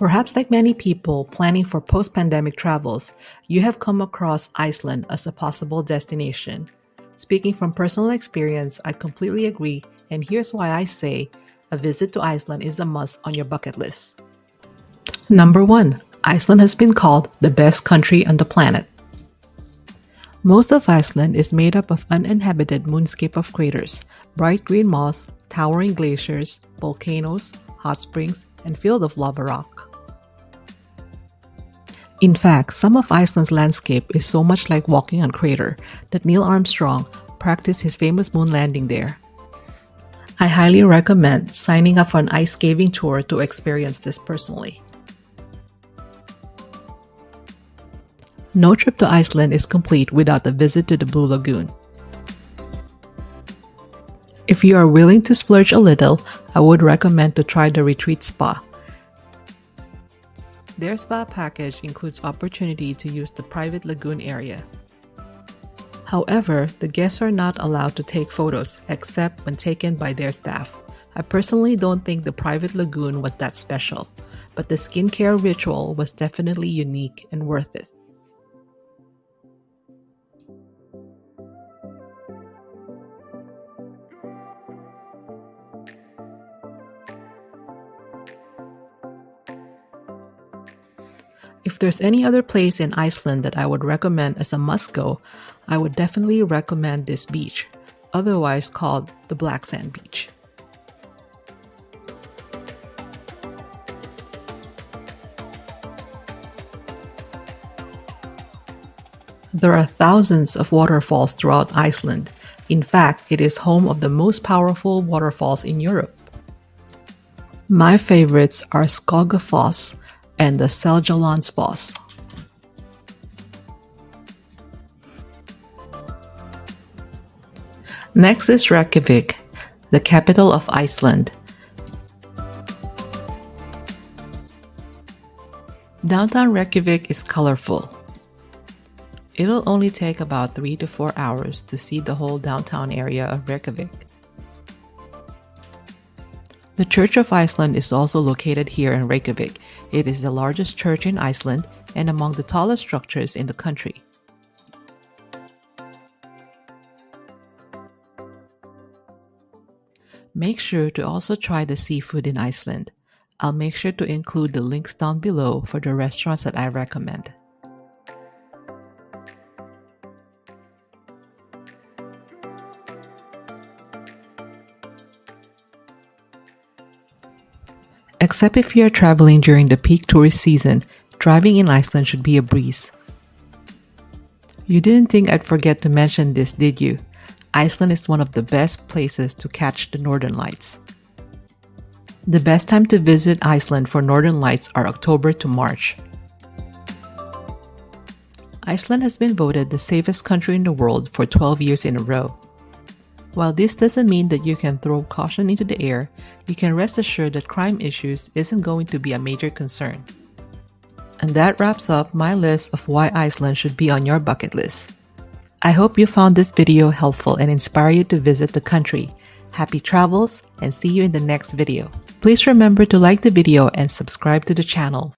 Perhaps like many people planning for post-pandemic travels, you have come across Iceland as a possible destination. Speaking from personal experience, I completely agree, and here's why I say a visit to Iceland is a must on your bucket list. Number 1. Iceland has been called the best country on the planet. Most of Iceland is made up of uninhabited moonscape of craters, bright green moss, towering glaciers, volcanoes, hot springs, and field of lava rock. In fact, some of Iceland's landscape is so much like walking on crater that Neil Armstrong practiced his famous moon landing there. I highly recommend signing up for an ice caving tour to experience this personally. No trip to Iceland is complete without a visit to the Blue Lagoon. If you are willing to splurge a little, I would recommend to try the retreat spa. Their spa package includes opportunity to use the private lagoon area. However, the guests are not allowed to take photos except when taken by their staff. I personally don't think the private lagoon was that special, but the skincare ritual was definitely unique and worth it. If there's any other place in Iceland that I would recommend as a must-go, I would definitely recommend this beach, otherwise called the Black Sand Beach. There are thousands of waterfalls throughout Iceland. In fact, it is home of the most powerful waterfalls in Europe. My favorites are Skogafoss and the Seljalandsfoss. Next is Reykjavik, the capital of Iceland. Downtown Reykjavik is colorful. It'll only take about 3 to 4 hours to see the whole downtown area of Reykjavik. The Church of Iceland is also located here in Reykjavik. It is the largest church in Iceland and among the tallest structures in the country. Make sure to also try the seafood in Iceland. I'll make sure to include the links down below for the restaurants that I recommend. Except if you are traveling during the peak tourist season, driving in Iceland should be a breeze. You didn't think I'd forget to mention this, did you? Iceland is one of the best places to catch the Northern Lights. The best time to visit Iceland for Northern Lights are October to March. Iceland has been voted the safest country in the world for 12 years in a row. While this doesn't mean that you can throw caution into the air, you can rest assured that crime issues isn't going to be a major concern. And that wraps up my list of why Iceland should be on your bucket list. I hope you found this video helpful and inspire you to visit the country. Happy travels and see you in the next video. Please remember to like the video and subscribe to the channel.